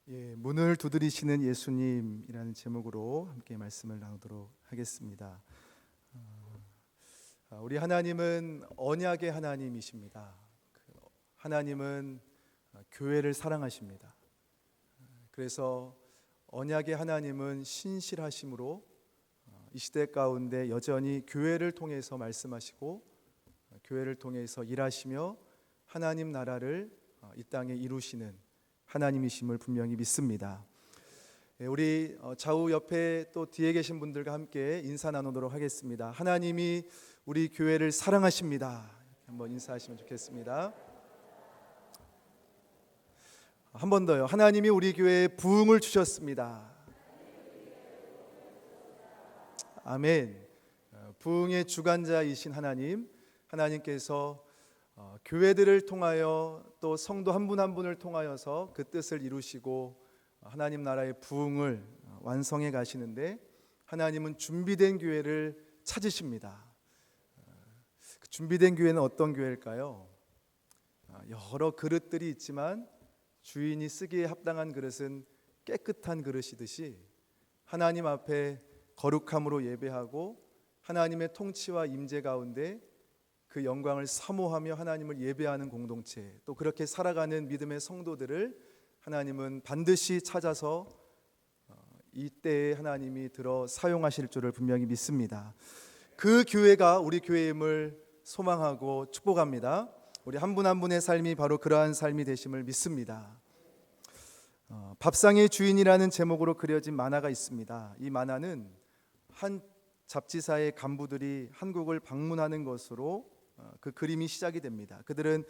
문을 두드리시는 예수님이라는 제목으로 함께 말씀을 나누도록 하겠습니다. 우리 하나님은 언약의 하나님이십니다. 하나님은 교회를 사랑하십니다. 그래서 언약의 하나님은 신실하심으로 이 시대 가운데 여전히 교회를 통해서 말씀하시고 교회를 통해서 일하시며 하나님 나라를 이 땅에 이루시는 하나님이심을 분명히 믿습니다. 우리 좌우 옆에 또 뒤에 계신 분들과 함께 인사 나누도록 하겠습니다. 하나님이 우리 교회를 사랑하십니다. 한번 인사하시면 좋겠습니다. 한 번 더요. 하나님이 우리 교회에 부흥을 주셨습니다. 아멘. 부흥의 주관자이신 하나님께서 교회들을 통하여 또 성도 한 분 한 분을 통하여서 그 뜻을 이루시고 하나님 나라의 부흥을 완성해 가시는데 하나님은 준비된 교회를 찾으십니다. 그 준비된 교회는 어떤 교회일까요? 여러 그릇들이 있지만 주인이 쓰기에 합당한 그릇은 깨끗한 그릇이듯이 하나님 앞에 거룩함으로 예배하고 하나님의 통치와 임재 가운데 그 영광을 사모하며 하나님을 예배하는 공동체, 또 그렇게 살아가는 믿음의 성도들을 하나님은 반드시 찾아서 이때에 하나님이 들어 사용하실 줄을 분명히 믿습니다. 그 교회가 우리 교회임을 소망하고 축복합니다. 우리 한 분 한 분의 삶이 바로 그러한 삶이 되심을 믿습니다. 밥상의 주인이라는 제목으로 그려진 만화가 있습니다. 이 만화는 한 잡지사의 간부들이 한국을 방문하는 것으로 그 그림이 시작이 됩니다. 그들은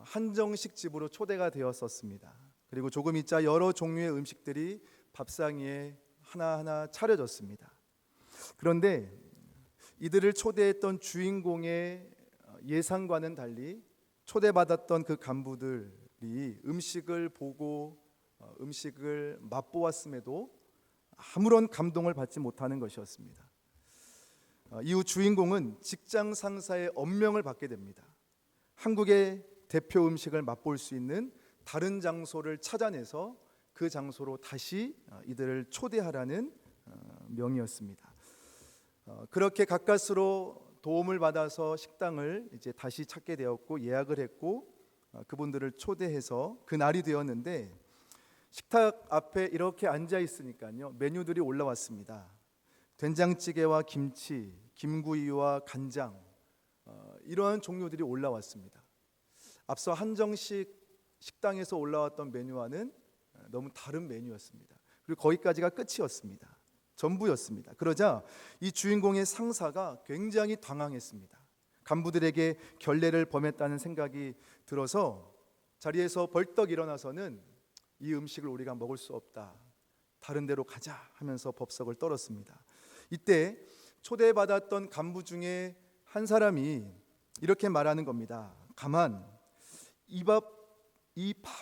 한정식 집으로 초대가 되었었습니다. 그리고 조금 있자 여러 종류의 음식들이 밥상 위에 하나하나 차려졌습니다. 그런데 이들을 초대했던 주인공의 예상과는 달리 초대받았던 그 간부들이 음식을 보고 음식을 맛보았음에도 아무런 감동을 받지 못하는 것이었습니다. 이후 주인공은 직장 상사의 엄명을 받게 됩니다. 한국의 대표 음식을 맛볼 수 있는 다른 장소를 찾아내서 그 장소로 다시 이들을 초대하라는 명이었습니다. 그렇게 가까스로 도움을 받아서 식당을 이제 다시 찾게 되었고 예약을 했고 그분들을 초대해서 그 날이 되었는데 식탁 앞에 이렇게 앉아 있으니까요, 메뉴들이 올라왔습니다. 된장찌개와 김치, 김구이와 간장, 이러한 종류들이 올라왔습니다. 앞서 한정식 식당에서 올라왔던 메뉴와는 너무 다른 메뉴였습니다. 그리고 거기까지가 끝이었습니다. 전부였습니다. 그러자 이 주인공의 상사가 굉장히 당황했습니다. 간부들에게 결례를 범했다는 생각이 들어서 자리에서 벌떡 일어나서는 이 음식을 우리가 먹을 수 없다, 다른 데로 가자 하면서 법석을 떨었습니다. 이때 초대받았던 간부 중에 한 사람이 이렇게 말하는 겁니다. 가만, 이 밥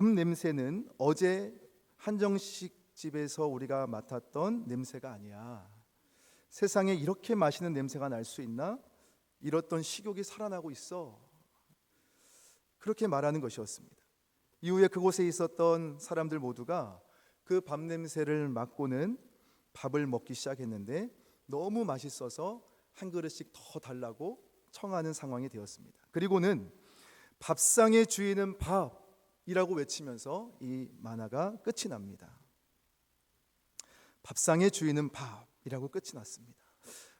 냄새는 어제 한정식 집에서 우리가 맡았던 냄새가 아니야. 세상에 이렇게 맛있는 냄새가 날 수 있나? 이렇던 식욕이 살아나고 있어. 그렇게 말하는 것이었습니다. 이후에 그곳에 있었던 사람들 모두가 그 밥 냄새를 맡고는 밥을 먹기 시작했는데 너무 맛있어서 한 그릇씩 더 달라고 청하는 상황이 되었습니다. 그리고는 밥상의 주인은 밥이라고 외치면서 이 만화가 끝이 납니다. 밥상의 주인은 밥이라고 끝이 났습니다.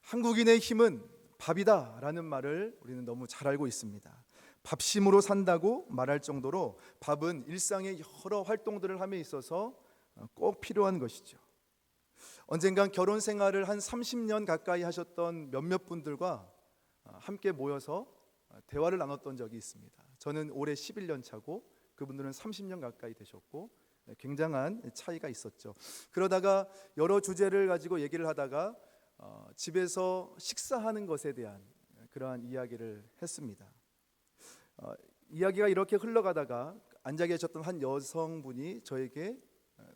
한국인의 힘은 밥이다라는 말을 우리는 너무 잘 알고 있습니다. 밥심으로 산다고 말할 정도로 밥은 일상의 여러 활동들을 함에 있어서 꼭 필요한 것이죠. 언젠간 결혼 생활을 한 30년 가까이 하셨던 몇몇 분들과 함께 모여서 대화를 나눴던 적이 있습니다. 저는 올해 11년 차고 그분들은 30년 가까이 되셨고 굉장한 차이가 있었죠. 그러다가 여러 주제를 가지고 얘기를 하다가 집에서 식사하는 것에 대한 그러한 이야기를 했습니다. 이야기가 이렇게 흘러가다가 앉아 계셨던 한 여성분이 저에게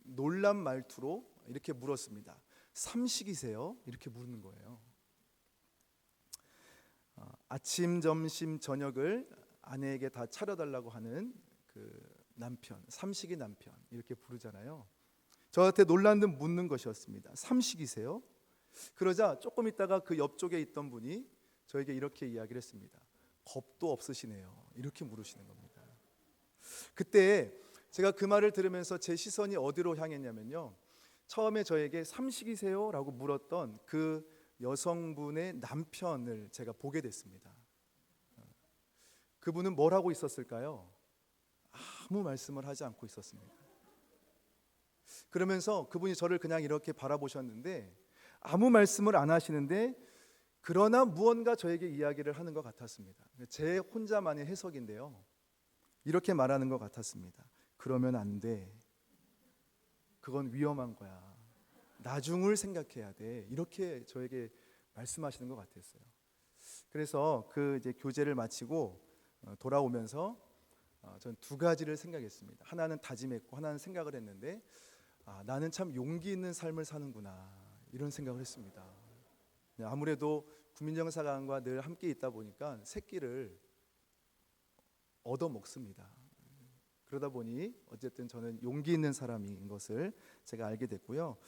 놀란 말투로 이렇게 물었습니다. 삼식이세요? 이렇게 물는 거예요. 아침, 점심, 저녁을 아내에게 다 차려달라고 하는 그 남편, 삼식이 남편 이렇게 부르잖아요. 저한테 놀란 듯 묻는 것이었습니다. 삼식이세요? 그러자 조금 있다가 그 옆쪽에 있던 분이 저에게 이렇게 이야기를 했습니다. 겁도 없으시네요. 이렇게 물으시는 겁니다. 그때 제가 그 말을 들으면서 제 시선이 어디로 향했냐면요, 처음에 저에게 삼식이세요? 라고 물었던 그 여성분의 남편을 제가 보게 됐습니다. 그분은 뭘 하고 있었을까요? 아무 말씀을 하지 않고 있었습니다. 그러면서 그분이 저를 그냥 이렇게 바라보셨는데 아무 말씀을 안 하시는데, 그러나 무언가 저에게 이야기를 하는 것 같았습니다. 제 혼자만의 해석인데요, 이렇게 말하는 것 같았습니다. 그러면 안 돼. 그건 위험한 거야. 나중을 생각해야 돼. 이렇게 저에게 말씀하시는 것 같았어요. 그래서 그 이제 교제를 마치고 돌아오면서 전 두 가지를 생각했습니다. 하나는 다짐했고 하나는 생각을 했는데, 나는 참 용기 있는 삶을 사는구나, 이런 생각을 했습니다. 아무래도 국민정사관과 늘 함께 있다 보니까 새끼를 얻어 먹습니다. 그러다 보니 어쨌든 저는 용기 있는 사람인 것을 제가 알게 됐고요.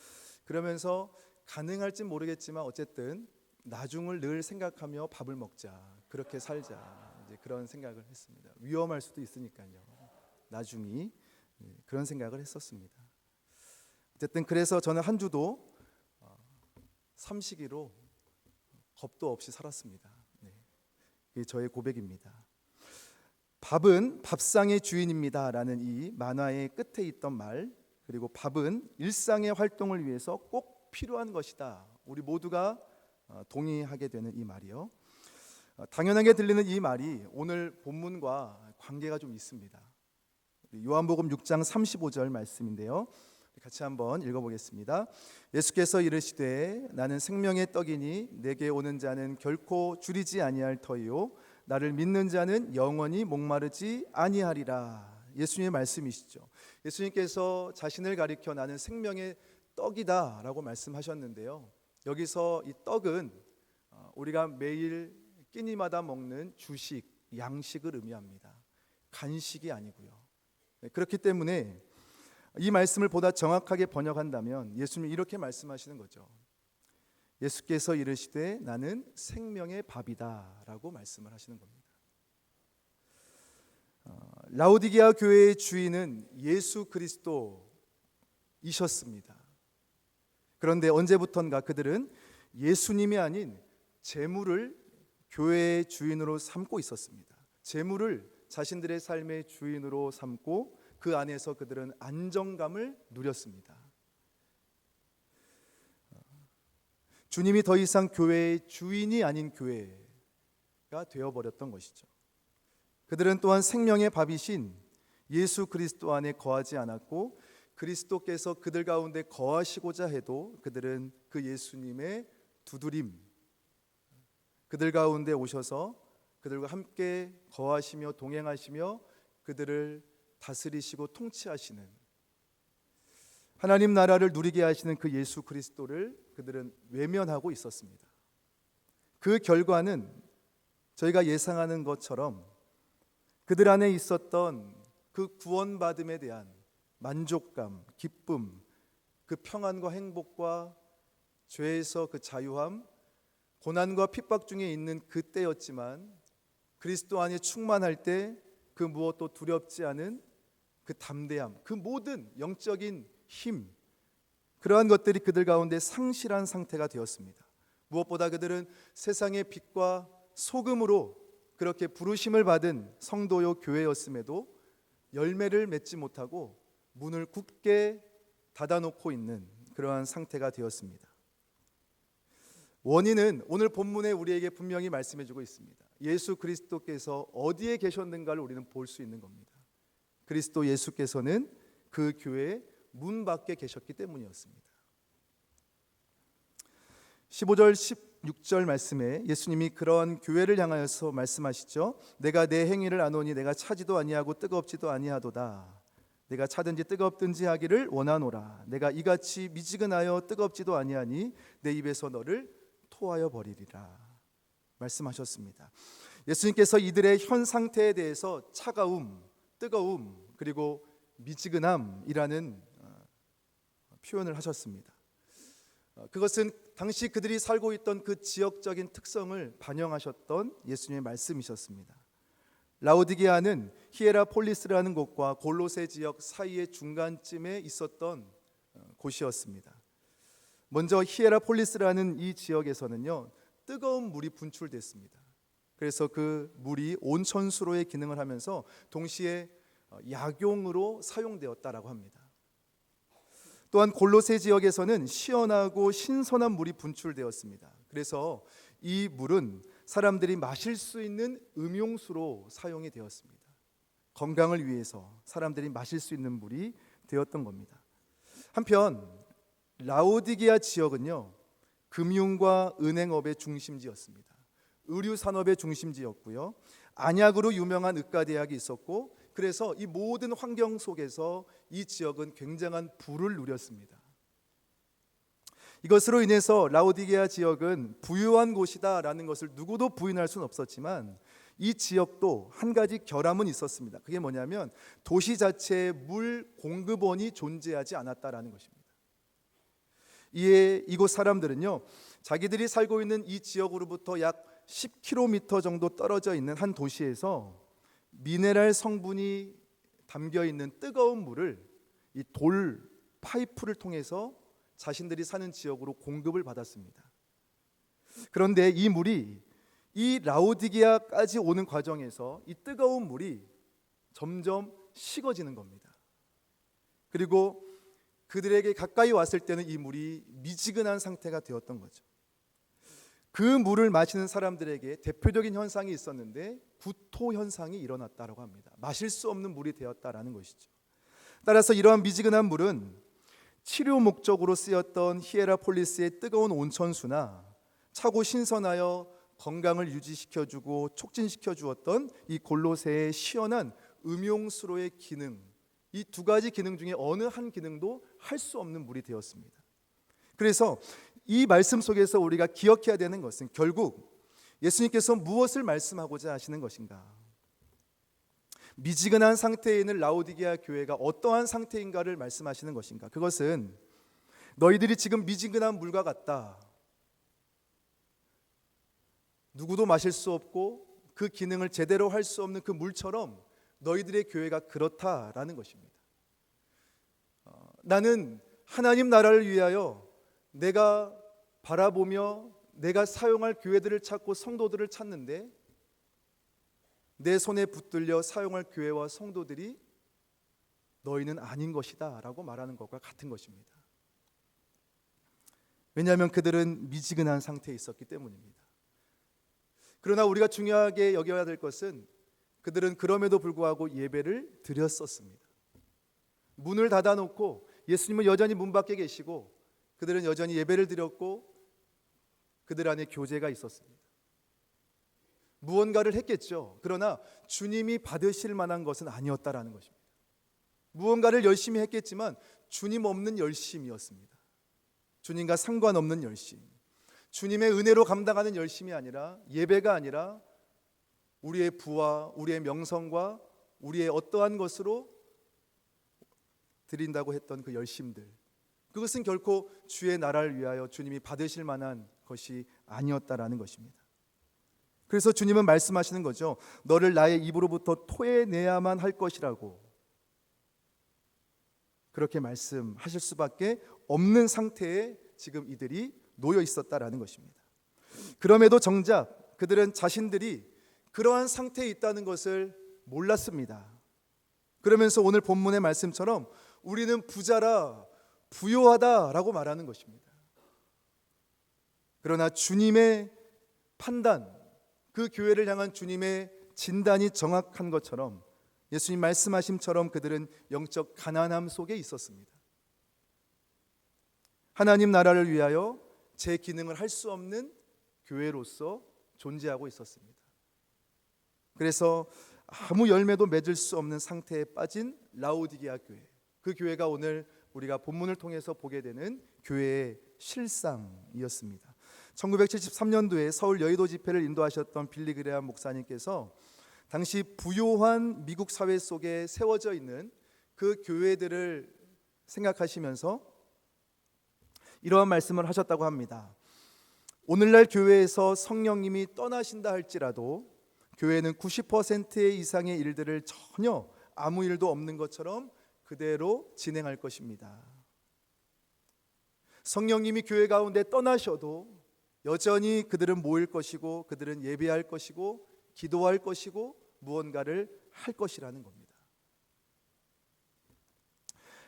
그러면서 가능할진 모르겠지만 어쨌든 나중을 늘 생각하며 밥을 먹자, 그렇게 살자, 이제 그런 생각을 했습니다. 위험할 수도 있으니까요, 나중이. 그런 생각을 했었습니다. 어쨌든 그래서 저는 한 주도 삼식이로 겁도 없이 살았습니다. 이게 저의 고백입니다. 밥은 밥상의 주인입니다 라는 이 만화의 끝에 있던 말, 그리고 밥은 일상의 활동을 위해서 꼭 필요한 것이다, 우리 모두가 동의하게 되는 이 말이요. 당연하게 들리는 이 말이 오늘 본문과 관계가 좀 있습니다. 요한복음 6장 35절 말씀인데요, 같이 한번 읽어보겠습니다. 예수께서 이르시되 나는 생명의 떡이니 내게 오는 자는 결코 줄이지 아니할 터이요 나를 믿는 자는 영원히 목마르지 아니하리라. 예수님의 말씀이시죠. 예수님께서 자신을 가리켜 나는 생명의 떡이다 라고 말씀하셨는데요, 여기서 이 떡은 우리가 매일 끼니마다 먹는 주식, 양식을 의미합니다. 간식이 아니고요. 그렇기 때문에 이 말씀을 보다 정확하게 번역한다면 예수님이 이렇게 말씀하시는 거죠. 예수께서 이르시되 나는 생명의 밥이다 라고 말씀을 하시는 겁니다. 라오디게아 교회의 주인은 예수 그리스도이셨습니다. 그런데 언제부턴가 그들은 예수님이 아닌 재물을 교회의 주인으로 삼고 있었습니다. 재물을 자신들의 삶의 주인으로 삼고 그 안에서 그들은 안정감을 누렸습니다. 주님이 더 이상 교회의 주인이 아닌 교회가 되어버렸던 것이죠. 그들은 또한 생명의 밥이신 예수 그리스도 안에 거하지 않았고, 그리스도께서 그들 가운데 거하시고자 해도 그들은 그 예수님의 두드림, 그들 가운데 오셔서 그들과 함께 거하시며 동행하시며 그들을 다스리시고 통치하시는, 하나님 나라를 누리게 하시는 그 예수 그리스도를 그들은 외면하고 있었습니다. 그 결과는 저희가 예상하는 것처럼 그들 안에 있었던 그 구원받음에 대한 만족감, 기쁨, 그 평안과 행복과 죄에서 그 자유함, 고난과 핍박 중에 있는 그때였지만 그리스도 안에 충만할 때 그 무엇도 두렵지 않은 그 담대함, 그 모든 영적인 힘, 그러한 것들이 그들 가운데 상실한 상태가 되었습니다. 무엇보다 그들은 세상의 빛과 소금으로 그렇게 부르심을 받은 성도요 교회였음에도 열매를 맺지 못하고 문을 굳게 닫아놓고 있는 그러한 상태가 되었습니다. 원인은 오늘 본문에 우리에게 분명히 말씀해주고 있습니다. 예수 그리스도께서 어디에 계셨는가를 우리는 볼 수 있는 겁니다. 그리스도 예수께서는 그 교회의 문 밖에 계셨기 때문이었습니다. 15절 16절 말씀에 예수님이 그런 교회를 향하여서 말씀하시죠. 내가 내 행위를 아노니 내가 차지도 아니하고 뜨겁지도 아니하도다. 내가 차든지 뜨겁든지 하기를 원하노라. 내가 이같이 미지근하여 뜨겁지도 아니하니 내 입에서 너를 토하여 버리리라 말씀하셨습니다. 예수님께서 이들의 현 상태에 대해서 차가움, 뜨거움, 그리고 미지근함이라는 표현을 하셨습니다. 그것은 당시 그들이 살고 있던 그 지역적인 특성을 반영하셨던 예수님의 말씀이셨습니다. 라오디게아는 히에라폴리스라는 곳과 골로새 지역 사이의 중간쯤에 있었던 곳이었습니다. 먼저 히에라폴리스라는 이 지역에서는요, 뜨거운 물이 분출됐습니다. 그래서 그 물이 온천수로의 기능을 하면서 동시에 약용으로 사용되었다라고 합니다. 또한 골로새 지역에서는 시원하고 신선한 물이 분출되었습니다. 그래서 이 물은 사람들이 마실 수 있는 음용수로 사용이 되었습니다. 건강을 위해서 사람들이 마실 수 있는 물이 되었던 겁니다. 한편 라오디게아 지역은요, 금융과 은행업의 중심지였습니다. 의류 산업의 중심지였고요, 안약으로 유명한 의과대학이 있었고, 그래서 이 모든 환경 속에서 이 지역은 굉장한 부를 누렸습니다. 이것으로 인해서 라오디게아 지역은 부유한 곳이다라는 것을 누구도 부인할 수는 없었지만, 이 지역도 한 가지 결함은 있었습니다. 그게 뭐냐면 도시 자체에 물 공급원이 존재하지 않았다라는 것입니다. 이에 이곳 사람들은요, 자기들이 살고 있는 이 지역으로부터 약 10km 정도 떨어져 있는 한 도시에서 미네랄 성분이 담겨 있는 뜨거운 물을 이 돌 파이프를 통해서 자신들이 사는 지역으로 공급을 받았습니다. 그런데 이 물이 이 라오디게아까지 오는 과정에서 이 뜨거운 물이 점점 식어지는 겁니다. 그리고 그들에게 가까이 왔을 때는 이 물이 미지근한 상태가 되었던 거죠. 그 물을 마시는 사람들에게 대표적인 현상이 있었는데 구토 현상이 일어났다고 합니다. 마실 수 없는 물이 되었다라는 것이죠. 따라서 이러한 미지근한 물은 치료 목적으로 쓰였던 히에라폴리스의 뜨거운 온천수나 차고 신선하여 건강을 유지시켜주고 촉진시켜 주었던 이 골로새의 시원한 음용수로의 기능, 이 두 가지 기능 중에 어느 한 기능도 할 수 없는 물이 되었습니다. 그래서 이 말씀 속에서 우리가 기억해야 되는 것은 결국 예수님께서 무엇을 말씀하고자 하시는 것인가? 미지근한 상태에 있는 라오디게아 교회가 어떠한 상태인가를 말씀하시는 것인가? 그것은 너희들이 지금 미지근한 물과 같다. 누구도 마실 수 없고 그 기능을 제대로 할 수 없는 그 물처럼 너희들의 교회가 그렇다라는 것입니다. 나는 하나님 나라를 위하여 내가 바라보며 내가 사용할 교회들을 찾고 성도들을 찾는데 내 손에 붙들려 사용할 교회와 성도들이 너희는 아닌 것이다 라고 말하는 것과 같은 것입니다. 왜냐하면 그들은 미지근한 상태에 있었기 때문입니다. 그러나 우리가 중요하게 여겨야 될 것은 그들은 그럼에도 불구하고 예배를 드렸었습니다. 문을 닫아놓고 예수님은 여전히 문 밖에 계시고 그들은 여전히 예배를 드렸고 그들 안에 교제가 있었습니다. 무언가를 했겠죠. 그러나 주님이 받으실 만한 것은 아니었다라는 것입니다. 무언가를 열심히 했겠지만 주님 없는 열심이었습니다. 주님과 상관없는 열심, 주님의 은혜로 감당하는 열심이 아니라, 예배가 아니라 우리의 부와 우리의 명성과 우리의 어떠한 것으로 드린다고 했던 그 열심들, 그것은 결코 주의 나라를 위하여 주님이 받으실 만한 것이 아니었다라는 것입니다. 그래서 주님은 말씀하시는 거죠. 너를 나의 입으로부터 토해내야만 할 것이라고 그렇게 말씀하실 수밖에 없는 상태에 지금 이들이 놓여 있었다라는 것입니다. 그럼에도 정작 그들은 자신들이 그러한 상태에 있다는 것을 몰랐습니다. 그러면서 오늘 본문의 말씀처럼 우리는 부자라 부요하다라고 말하는 것입니다. 그러나 주님의 판단, 그 교회를 향한 주님의 진단이 정확한 것처럼 예수님 말씀하심처럼 그들은 영적 가난함 속에 있었습니다. 하나님 나라를 위하여 제 기능을 할 수 없는 교회로서 존재하고 있었습니다. 그래서 아무 열매도 맺을 수 없는 상태에 빠진 라오디게아 교회, 그 교회가 오늘 우리가 본문을 통해서 보게 되는 교회의 실상이었습니다. 1973년도에 서울 여의도 집회를 인도하셨던 빌리 그레함 목사님께서 당시 부요한 미국 사회 속에 세워져 있는 그 교회들을 생각하시면서 이러한 말씀을 하셨다고 합니다. 오늘날 교회에서 성령님이 떠나신다 할지라도 교회는 90% 이상의 일들을 전혀 아무 일도 없는 것처럼 그대로 진행할 것입니다. 성령님이 교회 가운데 떠나셔도 여전히 그들은 모일 것이고 그들은 예배할 것이고 기도할 것이고 무언가를 할 것이라는 겁니다.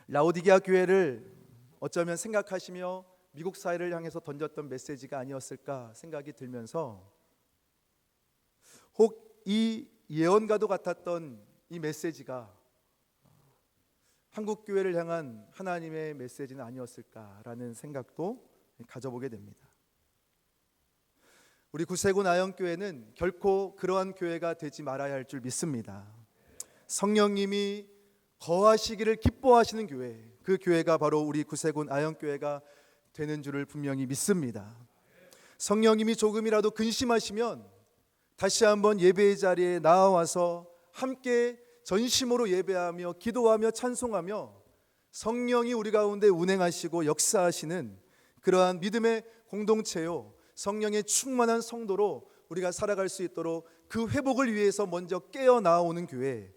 라오디게아 교회를 어쩌면 생각하시며 미국 사회를 향해서 던졌던 메시지가 아니었을까 생각이 들면서 혹 이 예언과도 같았던 이 메시지가 한국 교회를 향한 하나님의 메시지는 아니었을까라는 생각도 가져보게 됩니다. 우리 구세군 아영교회는 결코 그러한 교회가 되지 말아야 할 줄 믿습니다. 성령님이 거하시기를 기뻐하시는 교회, 그 교회가 바로 우리 구세군 아영교회가 되는 줄을 분명히 믿습니다. 성령님이 조금이라도 근심하시면 다시 한번 예배의 자리에 나와서 함께 전심으로 예배하며 기도하며 찬송하며 성령이 우리 가운데 운행하시고 역사하시는 그러한 믿음의 공동체요, 성령의 충만한 성도로 우리가 살아갈 수 있도록 그 회복을 위해서 먼저 깨어나오는 교회,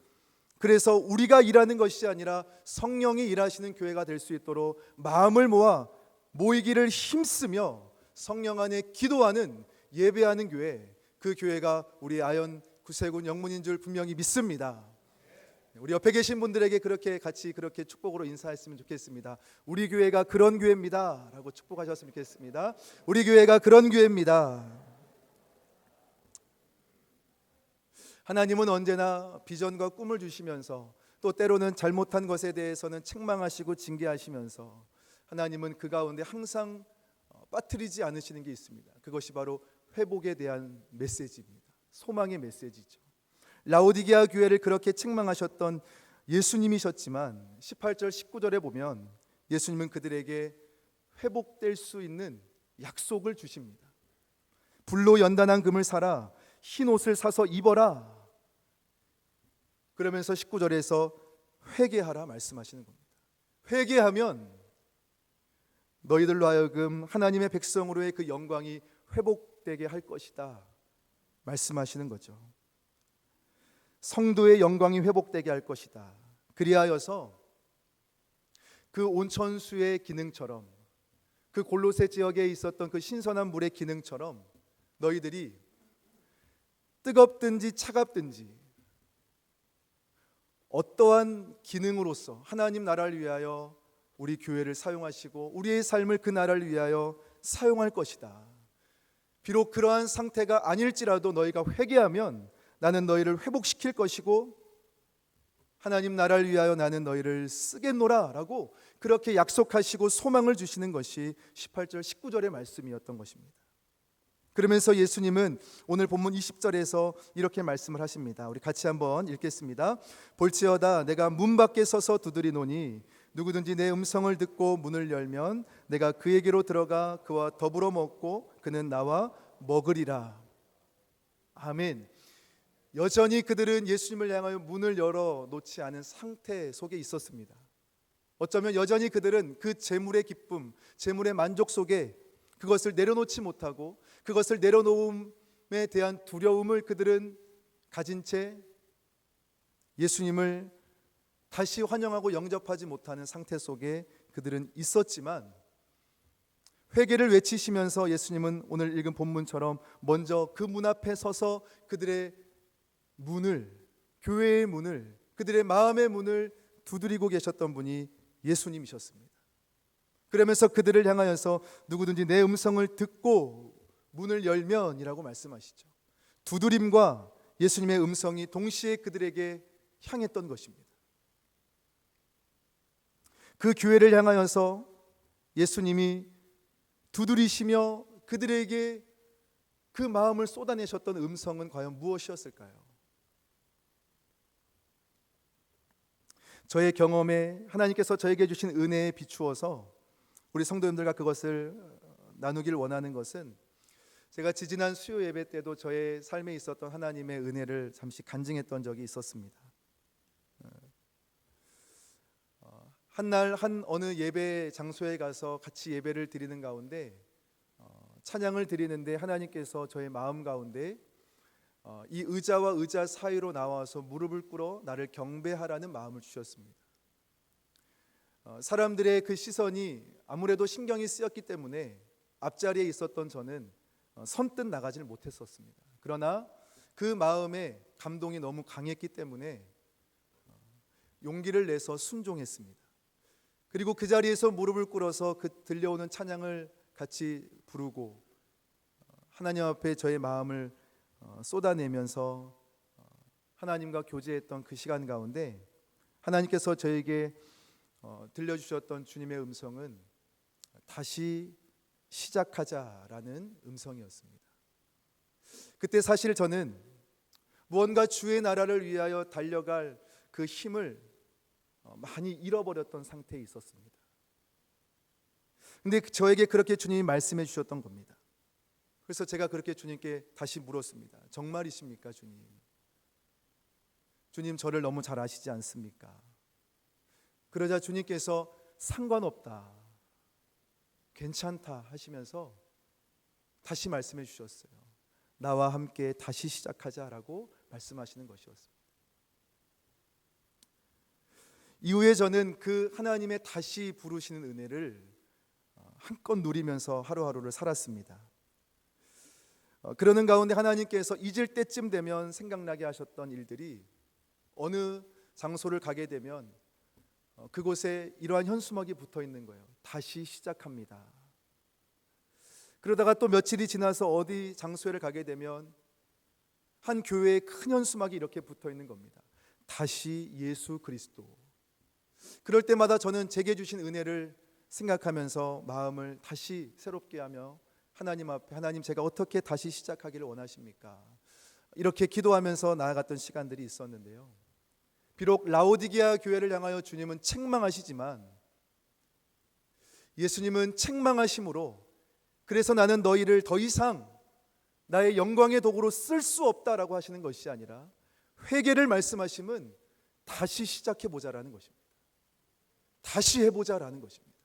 그래서 우리가 일하는 것이 아니라 성령이 일하시는 교회가 될 수 있도록 마음을 모아 모이기를 힘쓰며 성령 안에 기도하는 예배하는 교회, 그 교회가 우리 아연 구세군 영문인 줄 분명히 믿습니다. 우리 옆에 계신 분들에게 그렇게 같이 그렇게 축복으로 인사했으면 좋겠습니다. 우리 교회가 그런 교회입니다 라고 축복하셨으면 좋겠습니다. 우리 교회가 그런 교회입니다. 하나님은 언제나 비전과 꿈을 주시면서 또 때로는 잘못한 것에 대해서는 책망하시고 징계하시면서 하나님은 그 가운데 항상 빠뜨리지 않으시는 게 있습니다. 그것이 바로 회복에 대한 메시지입니다. 소망의 메시지죠. 라오디게아 교회를 그렇게 책망하셨던 예수님이셨지만 18절 19절에 보면 예수님은 그들에게 회복될 수 있는 약속을 주십니다. 불로 연단한 금을 사라, 흰 옷을 사서 입어라. 그러면서 19절에서 회개하라 말씀하시는 겁니다. 회개하면 너희들로 하여금 하나님의 백성으로의 그 영광이 회복되게 할 것이다 말씀하시는 거죠. 성도의 영광이 회복되게 할 것이다. 그리하여서 그 온천수의 기능처럼, 그 골로새 지역에 있었던 그 신선한 물의 기능처럼 너희들이 뜨겁든지 차갑든지 어떠한 기능으로서 하나님 나라를 위하여 우리 교회를 사용하시고 우리의 삶을 그 나라를 위하여 사용할 것이다. 비록 그러한 상태가 아닐지라도 너희가 회개하면 나는 너희를 회복시킬 것이고 하나님 나라를 위하여 나는 너희를 쓰겠노라 라고 그렇게 약속하시고 소망을 주시는 것이 18절 19절의 말씀이었던 것입니다. 그러면서 예수님은 오늘 본문 20절에서 이렇게 말씀을 하십니다. 우리 같이 한번 읽겠습니다. 볼지어다 내가 문 밖에 서서 두드리노니 누구든지 내 음성을 듣고 문을 열면 내가 그에게로 들어가 그와 더불어 먹고 그는 나와 먹으리라. 아멘. 여전히 그들은 예수님을 향하여 문을 열어 놓지 않은 상태 속에 있었습니다. 어쩌면 여전히 그들은 그 재물의 기쁨, 재물의 만족 속에 그것을 내려놓지 못하고 그것을 내려놓음에 대한 두려움을 그들은 가진 채 예수님을 다시 환영하고 영접하지 못하는 상태 속에 그들은 있었지만 회개를 외치시면서 예수님은 오늘 읽은 본문처럼 먼저 그 문 앞에 서서 그들의 문을, 교회의 문을, 그들의 마음의 문을 두드리고 계셨던 분이 예수님이셨습니다. 그러면서 그들을 향하여서 누구든지 내 음성을 듣고 문을 열면이라고 말씀하시죠. 두드림과 예수님의 음성이 동시에 그들에게 향했던 것입니다. 그 교회를 향하여서 예수님이 두드리시며 그들에게 그 마음을 쏟아내셨던 음성은 과연 무엇이었을까요? 저의 경험에 하나님께서 저에게 주신 은혜에 비추어서 우리 성도님들과 그것을 나누길 원하는 것은, 제가 지지난 수요 예배 때도 저의 삶에 있었던 하나님의 은혜를 잠시 간증했던 적이 있었습니다. 한날 한 어느 예배 장소에 가서 같이 예배를 드리는 가운데 찬양을 드리는데 하나님께서 저의 마음 가운데 이 의자와 의자 사이로 나와서 무릎을 꿇어 나를 경배하라는 마음을 주셨습니다. 사람들의 그 시선이 아무래도 신경이 쓰였기 때문에 앞자리에 있었던 저는 선뜻 나가지를 못했었습니다. 그러나 그 마음에 감동이 너무 강했기 때문에 용기를 내서 순종했습니다. 그리고 그 자리에서 무릎을 꿇어서 그 들려오는 찬양을 같이 부르고 하나님 앞에 저의 마음을 쏟아내면서 하나님과 교제했던 그 시간 가운데 하나님께서 저에게 들려주셨던 주님의 음성은 다시 시작하자라는 음성이었습니다. 그때 사실 저는 무언가 주의 나라를 위하여 달려갈 그 힘을 많이 잃어버렸던 상태에 있었습니다. 근데 저에게 그렇게 주님이 말씀해 주셨던 겁니다. 그래서 제가 그렇게 주님께 다시 물었습니다. 정말이십니까, 주님? 주님 저를 너무 잘 아시지 않습니까? 그러자 주님께서 상관없다, 괜찮다 하시면서 다시 말씀해 주셨어요. 나와 함께 다시 시작하자라고 말씀하시는 것이었습니다. 이후에 저는 그 하나님의 다시 부르시는 은혜를 한껏 누리면서 하루하루를 살았습니다. 그러는 가운데 하나님께서 잊을 때쯤 되면 생각나게 하셨던 일들이 어느 장소를 가게 되면 그곳에 이러한 현수막이 붙어 있는 거예요. 다시 시작합니다. 그러다가 또 며칠이 지나서 어디 장소를 가게 되면 한 교회에 큰 현수막이 이렇게 붙어 있는 겁니다. 다시 예수 그리스도. 그럴 때마다 저는 제게 주신 은혜를 생각하면서 마음을 다시 새롭게 하며 하나님 앞에, 하나님 제가 어떻게 다시 시작하기를 원하십니까? 이렇게 기도하면서 나아갔던 시간들이 있었는데요. 비록 라오디게아 교회를 향하여 주님은 책망하시지만 예수님은 책망하심으로 그래서 나는 너희를 더 이상 나의 영광의 도구로 쓸 수 없다라고 하시는 것이 아니라 회개를 말씀하심은 다시 시작해보자라는 것입니다. 다시 해보자라는 것입니다.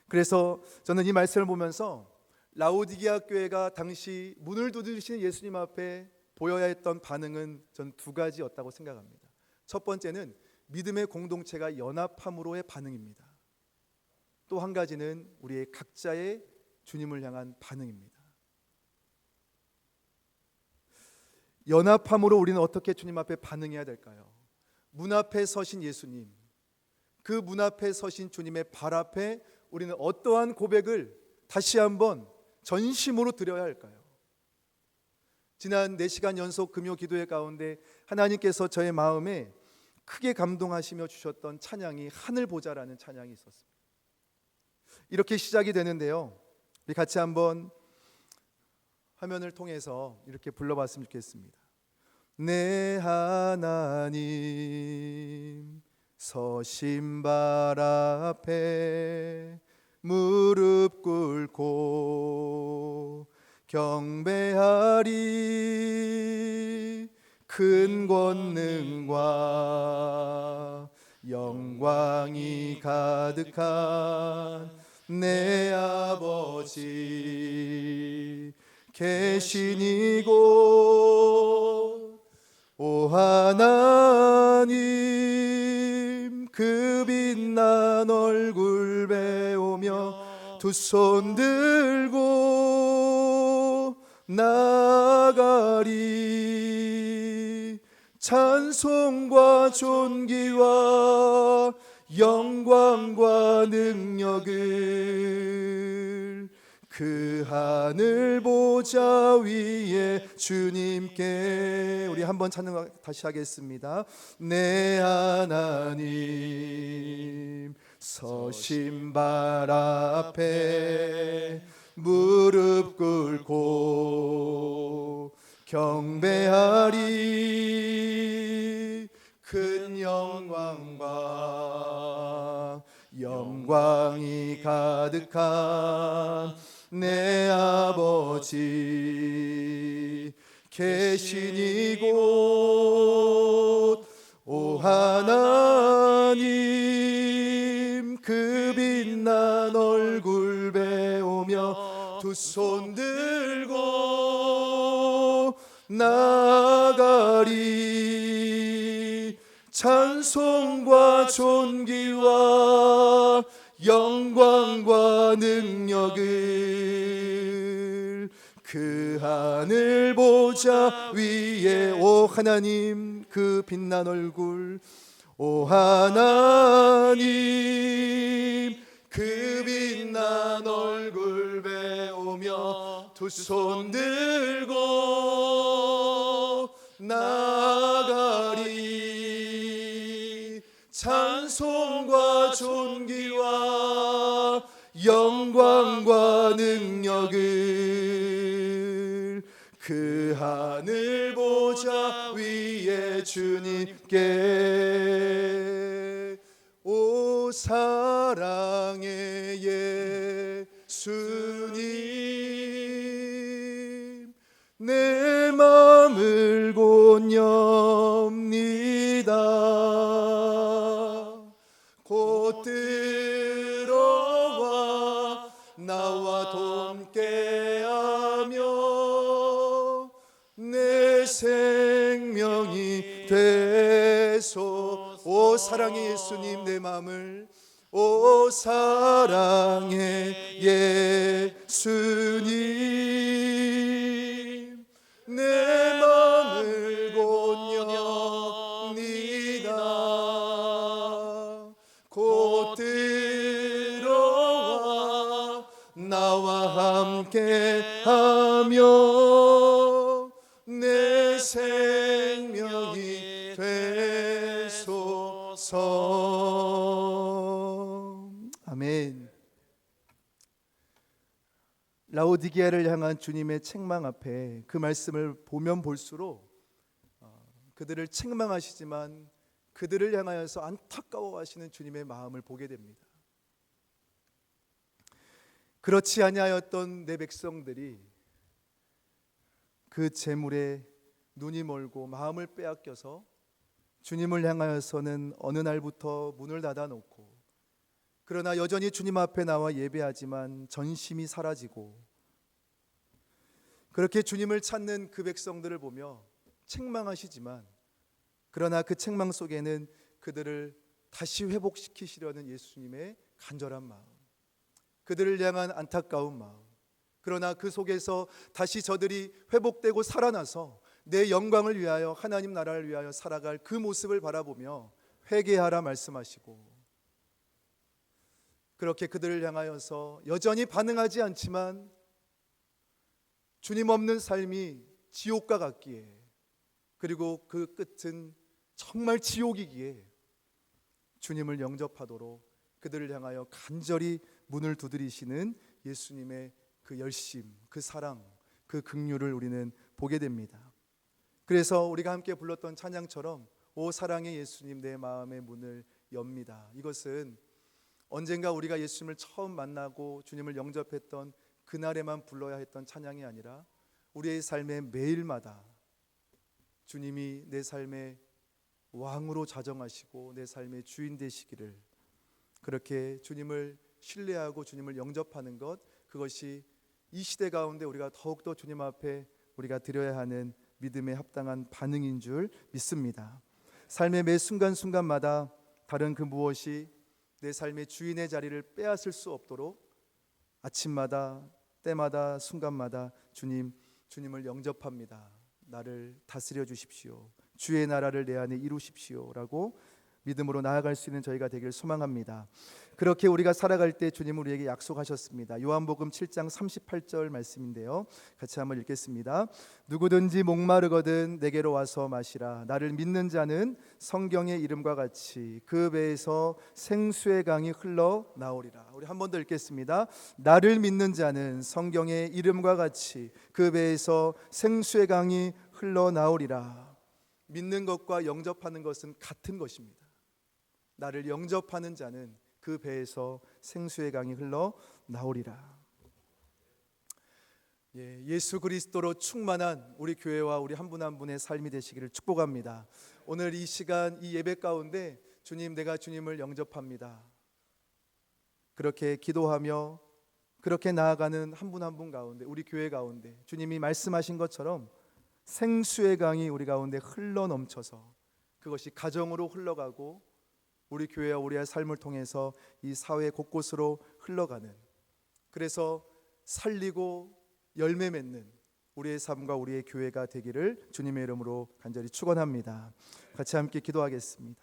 그래서 저는 이 말씀을 보면서 라오디게아 교회가 당시 문을 두드리시는 예수님 앞에 보여야 했던 반응은 전 두 가지였다고 생각합니다. 첫 번째는 믿음의 공동체가 연합함으로의 반응입니다. 또 한 가지는 우리의 각자의 주님을 향한 반응입니다. 연합함으로 우리는 어떻게 주님 앞에 반응해야 될까요? 문 앞에 서신 예수님, 그 문 앞에 서신 주님의 발 앞에 우리는 어떠한 고백을 다시 한번 전심으로 드려야 할까요? 지난 4시간 연속 금요 기도회 가운데 하나님께서 저의 마음에 크게 감동하시며 주셨던 찬양이 하늘 보자라는 찬양이 있었습니다. 이렇게 시작이 되는데요, 우리 같이 한번 화면을 통해서 이렇게 불러봤으면 좋겠습니다. 내 하나님 서신 발 앞에 무릎 꿇고 경배하리. 큰 권능과 영광이 가득한 내 아버지 계신 이곳, 오 하나님 그 빛난 얼굴 배우며 두 손 들고 나가리. 찬송과 존귀와 영광과 능력을 그 하늘 보좌 위에 주님께. 우리 한번 찬양 다시 하겠습니다. 내 하나님 서신 발 앞에 무릎 꿇고 경배하리. 큰 영광과 영광이 가득한 내 아버지 계신 이곳 오 하나님 그 빛난 얼굴 배우며 두 손 들고 나가리 찬송과 존귀와 영광과 능력을 그 하늘 보좌 위에 오 하나님 그 빛난 얼굴 오 하나님 그 빛난 얼굴 배우며 두 손 들고 나가리 찬송과 존귀와 영광과 능력을 그 하늘 보좌 위에 주님께 오 사랑의 예수님 내 맘을 곧 엽니다 곧 들어와 나와 동께하며 내 생명이 되소 오 사랑의 예수님 내 맘을 오 사랑의 예수님 내 맘을 곧 엽니다 곧 들어와 나와 함께하며 내 생명이 되소서. 아멘. 라오디게아를 향한 주님의 책망 앞에 그 말씀을 보면 볼수록 그들을 책망하시지만 그들을 향하여서 안타까워하시는 주님의 마음을 보게 됩니다. 그렇지 아니하였던 내 백성들이 그 재물에 눈이 멀고 마음을 빼앗겨서 주님을 향하여서는 어느 날부터 문을 닫아놓고 그러나 여전히 주님 앞에 나와 예배하지만 전심이 사라지고 그렇게 주님을 찾는 그 백성들을 보며 책망하시지만 그러나 그 책망 속에는 그들을 다시 회복시키시려는 예수님의 간절한 마음, 그들을 향한 안타까운 마음, 그러나 그 속에서 다시 저들이 회복되고 살아나서 내 영광을 위하여 하나님 나라를 위하여 살아갈 그 모습을 바라보며 회개하라 말씀하시고 그렇게 그들을 향하여서 여전히 반응하지 않지만 주님 없는 삶이 지옥과 같기에 그리고 그 끝은 정말 지옥이기에 주님을 영접하도록 그들을 향하여 간절히 문을 두드리시는 예수님의 그 열심, 그 사랑, 그 긍휼을 우리는 보게 됩니다. 그래서 우리가 함께 불렀던 찬양처럼 오 사랑의 예수님 내 마음의 문을 엽니다. 이것은 언젠가 우리가 예수님을 처음 만나고 주님을 영접했던 그날에만 불러야 했던 찬양이 아니라 우리의 삶의 매일마다 주님이 내 삶의 왕으로 자정하시고 내 삶의 주인 되시기를 그렇게 주님을 신뢰하고 주님을 영접하는 것, 그것이 이 시대 가운데 우리가 더욱더 주님 앞에 우리가 드려야 하는 믿음에 합당한 반응인 줄 믿습니다. 삶의 매 순간순간마다 다른 그 무엇이 내 삶의 주인의 자리를 빼앗을 수 없도록 아침마다 때마다 순간마다 주님을 영접합니다. 나를 다스려 주십시오. 주의 나라를 내 안에 이루십시오라고 믿음으로 나아갈 수 있는 저희가 되길 소망합니다. 그렇게 우리가 살아갈 때 주님은 우리에게 약속하셨습니다. 요한복음 7장 38절 말씀인데요, 같이 한번 읽겠습니다. 누구든지 목마르거든 내게로 와서 마시라. 나를 믿는 자는 성경의 이름과 같이 그 배에서 생수의 강이 흘러나오리라. 우리 한 번 더 읽겠습니다. 나를 믿는 자는 성경의 이름과 같이 그 배에서 생수의 강이 흘러나오리라. 믿는 것과 영접하는 것은 같은 것입니다. 나를 영접하는 자는 그 배에서 생수의 강이 흘러 나오리라. 예수 그리스도로 충만한 우리 교회와 우리 한 분 한 분의 삶이 되시기를 축복합니다. 오늘 이 시간 이 예배 가운데 주님, 내가 주님을 영접합니다. 그렇게 기도하며 그렇게 나아가는 한 분 한 분 가운데, 우리 교회 가운데 주님이 말씀하신 것처럼 생수의 강이 우리 가운데 흘러 넘쳐서 그것이 가정으로 흘러가고 우리 교회와 우리의 삶을 통해서 이 사회 곳곳으로 흘러가는, 그래서 살리고 열매 맺는 우리의 삶과 우리의 교회가 되기를 주님의 이름으로 간절히 축원합니다. 같이 함께 기도하겠습니다.